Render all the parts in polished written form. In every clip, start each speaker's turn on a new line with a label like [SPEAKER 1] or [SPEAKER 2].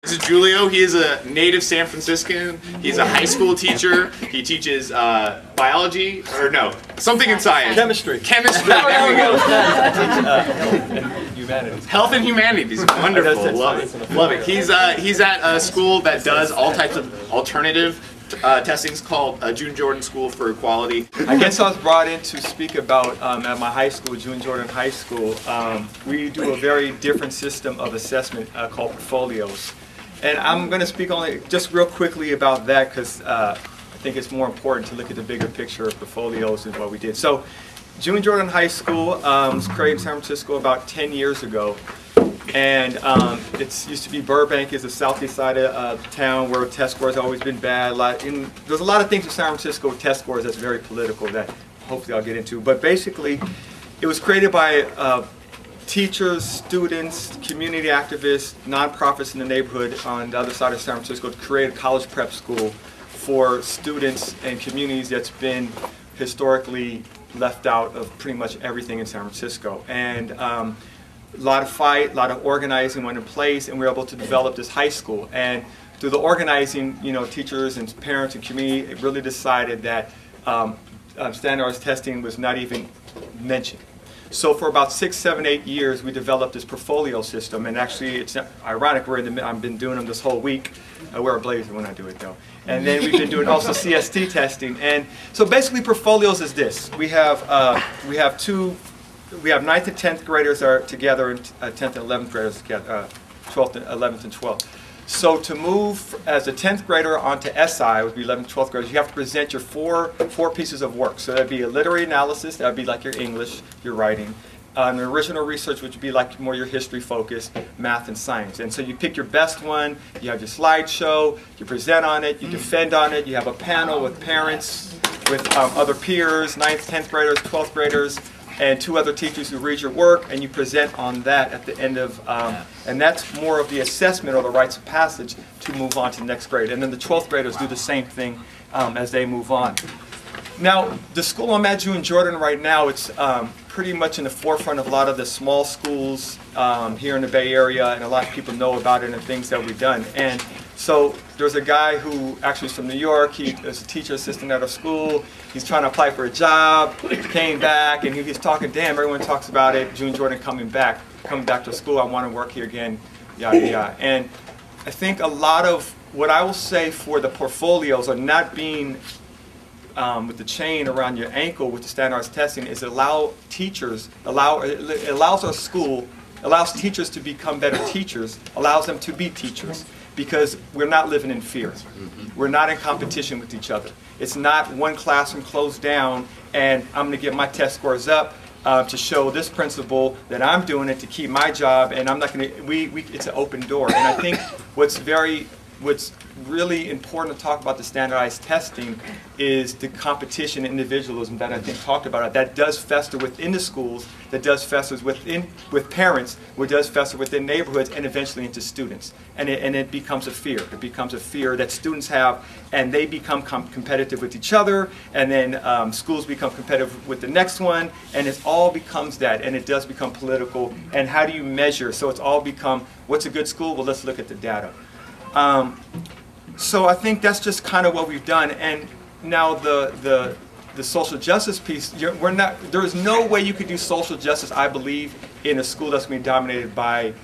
[SPEAKER 1] This is Giulio. He is a native San Franciscan. He's a high school teacher. He teaches biology, or no, something in science.
[SPEAKER 2] Chemistry.
[SPEAKER 1] Chemistry, there we go.
[SPEAKER 2] Humanities.
[SPEAKER 1] Health and humanities, wonderful, love it. Love it. He's at a school that does all types of alternative testings called June Jordan School for Equality.
[SPEAKER 2] I guess I was brought in to speak about, at my high school, June Jordan High School, we do a very different system of assessment called portfolios. And I'm going to speak only just real quickly about that because I think it's more important to look at the bigger picture of portfolios and what we did. So June Jordan High School was created in San Francisco about 10 years ago. And it used to be Burbank is the southeast side of town where test scores have always been bad. There's a lot of things in San Francisco with test scores that's very political that hopefully I'll get into. But basically, it was created by teachers, students, community activists, nonprofits in the neighborhood on the other side of San Francisco to create a college prep school for students and communities that's been historically left out of pretty much everything in San Francisco. And a lot of fight, a lot of organizing went in place, and we were able to develop this high school. And through the organizing, teachers and parents and community really decided that standardized testing was not even mentioned. So for about 6, 7, 8 years, we developed this portfolio system, and actually, it's ironic. I've been doing them this whole week. I wear a blazer when I do it, though. And then we've been doing also CST testing. And so basically, portfolios is this: we have 9th and 10th graders are together, and 10th and 11th graders together, 12th and 11th and 12th. So to move as a 10th grader onto SI, would be 11th and 12th graders, you have to present your four pieces of work. So that'd be a literary analysis, that'd be like your English, your writing, an original research, which would be like more your history focus, math and science. And so you pick your best one, you have your slideshow, you present on it, you defend on it, you have a panel with parents, with other peers, 9th, 10th graders, 12th graders, and 2 other teachers who read your work, and you present on that at the end of, and that's more of the assessment or the rites of passage to move on to the next grade. And then the 12th graders do the same thing as they move on. Now, the school I'm at, June Jordan, right now, it's pretty much in the forefront of a lot of the small schools here in the Bay Area, and a lot of people know about it and things that we've done. And so there's a guy who actually is from New York. He is a teacher assistant at our school. He's trying to apply for a job. He came back, and he was talking, damn, everyone talks about it, June Jordan coming back to school. I want to work here again, yada, yada. And I think a lot of what I will say for the portfolios are not being with the chain around your ankle with the standardized testing is it allows teachers to become better teachers, allows them to be teachers, because we're not living in fear. We're not in competition with each other. It's not one classroom closed down and I'm going to get my test scores up to show this principal that I'm doing it to keep my job, and I'm not going to, it's an open door. And I think what's really important to talk about the standardized testing is the competition and individualism that I think talked about. That does fester within the schools, that does fester with parents, what does fester within neighborhoods, and eventually into students. And it becomes a fear. It becomes a fear that students have, and they become competitive with each other, and then schools become competitive with the next one, and it all becomes that, and it does become political. And how do you measure? So it's all become, what's a good school? Well, let's look at the data. So I think that's just kind of what we've done. And now the social justice piece, there is no way you could do social justice, I believe, in a school that's being dominated by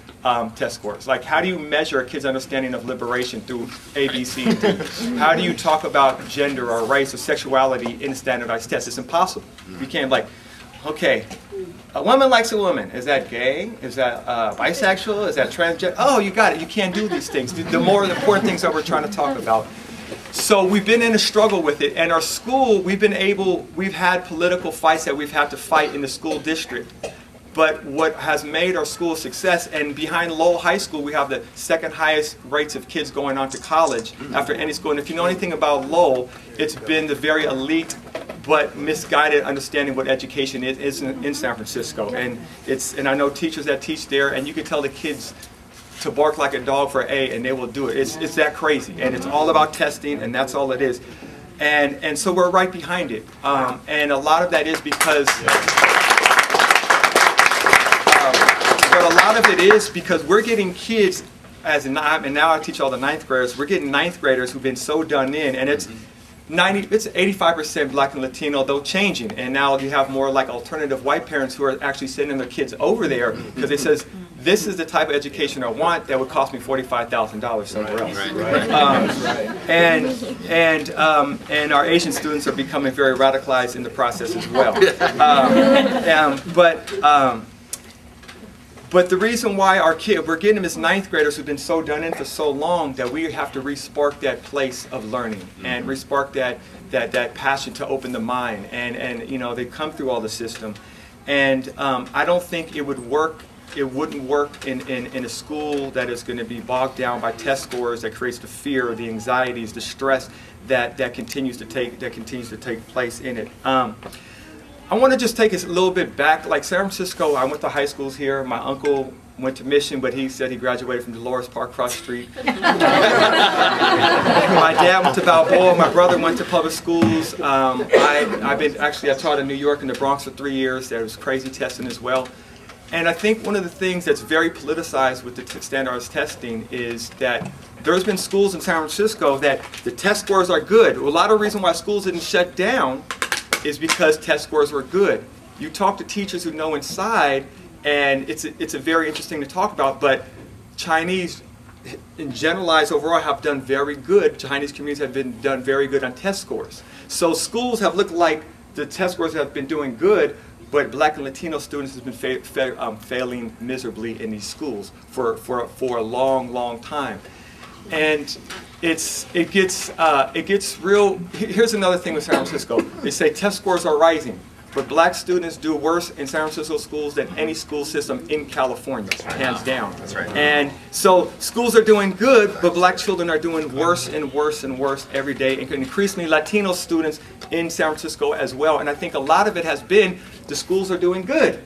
[SPEAKER 2] test scores. Like, how do you measure a kid's understanding of liberation through A, B, C, and D? How do you talk about gender or race or sexuality in a standardized test? It's impossible. You can't, like, okay, a woman likes a woman. Is that gay? Is that bisexual? Is that transgender? Oh, you got it. You can't do these things. The more important things that we're trying to talk about. So we've been in a struggle with it. And our school, we've had political fights that we've had to fight in the school district. But what has made our school a success, and behind Lowell High School, we have the second highest rates of kids going on to college after any school. And if you know anything about Lowell, it's been the very elite but misguided understanding what education is in San Francisco. And I know teachers that teach there, and you can tell the kids to bark like a dog for A, and they will do it. It's that crazy, and it's all about testing, and that's all it is. And so we're right behind it. And a lot of that is because, but a lot of it is because we're getting kids and now I teach all the ninth graders, we're getting ninth graders who've been so done in, and it's 85% Black and Latino, though changing. And now you have more like alternative white parents who are actually sending their kids over there because it says, this is the type of education I want that would cost me $45,000 somewhere else. And our Asian students are becoming very radicalized in the process as well. But the reason why we're getting them as ninth graders who've been so done in for so long that we have to re-spark that place of learning and re-spark that passion to open the mind. And you know, they come through all the system. And I don't think it would work. It wouldn't work in a school that is going to be bogged down by test scores, that creates the fear, the anxieties, the stress that continues to take place in it. I want to just take us a little bit back. Like San Francisco, I went to high schools here. My uncle went to Mission, but he said he graduated from Dolores Park across the street. My dad went to Balboa. My brother went to public schools. I taught in New York and the Bronx for 3 years. There was crazy testing as well. And I think one of the things that's very politicized with the standardized testing is that there's been schools in San Francisco that the test scores are good. A lot of the reason why schools didn't shut down is because test scores were good. You talk to teachers who know inside, and it's a very interesting to talk about, but Chinese, in generalized overall, have done very good. Chinese communities have done very good on test scores. So schools have looked like the test scores have been doing good, but Black and Latino students have been failing miserably in these schools for a long, long time. And it gets real. Here's another thing with San Francisco. They say test scores are rising, but Black students do worse in San Francisco schools than any school system in California, hands down.
[SPEAKER 1] That's right.
[SPEAKER 2] And so schools are doing good, but Black children are doing worse and worse and worse every day, and increasingly Latino students in San Francisco as well. And I think a lot of it has been the schools are doing good,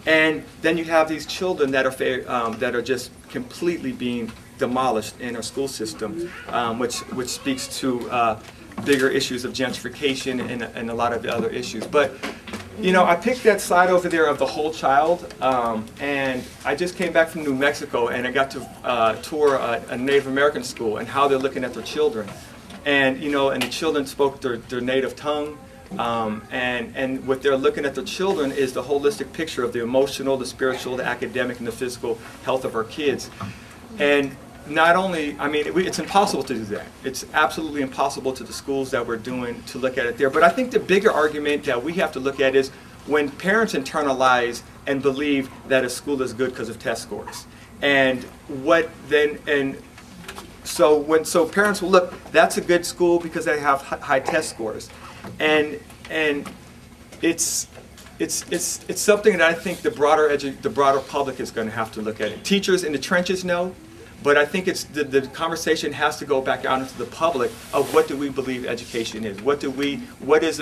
[SPEAKER 2] and then you have these children that are just completely being demolished in our school system, which speaks to bigger issues of gentrification and a lot of other issues. But you know, I picked that slide over there of the whole child, and I just came back from New Mexico, and I got to tour a Native American school and how they're looking at their children, and you know, and the children spoke their native tongue. And what they're looking at their children is the holistic picture of the emotional, the spiritual, the academic, and the physical health of our kids. And not only, I mean, it's impossible to do that. It's absolutely impossible to the schools that we're doing to look at it there. But I think the bigger argument that we have to look at is when parents internalize and believe that a school is good because of test scores. And so parents will look, that's a good school because they have high test scores. And it's something that I think the broader public is going to have to look at it. Teachers in the trenches know, but I think it's the conversation has to go back out into the public of what do we believe education is? What do we look as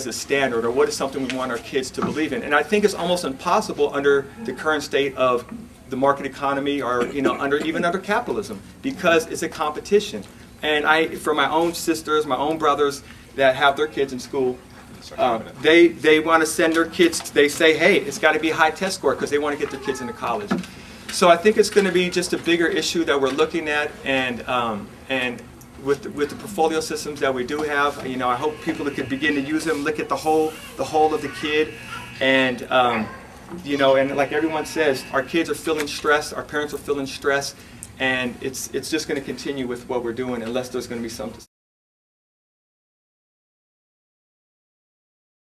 [SPEAKER 2] a standard, or what is something we want our kids to believe in? And I think it's almost impossible under the current state of the market economy, or you know, even under capitalism, because it's a competition. And for my own sisters, my own brothers that have their kids in school, they want to send their kids. They say, hey, it's got to be a high test score because they want to get their kids into college. So I think it's going to be just a bigger issue that we're looking at, and with the portfolio systems that we do have, you know, I hope people could begin to use them, look at the whole of the kid, and you know, and like everyone says, our kids are feeling stressed, our parents are feeling stressed, and it's just going to continue with what we're doing unless there's going to be something.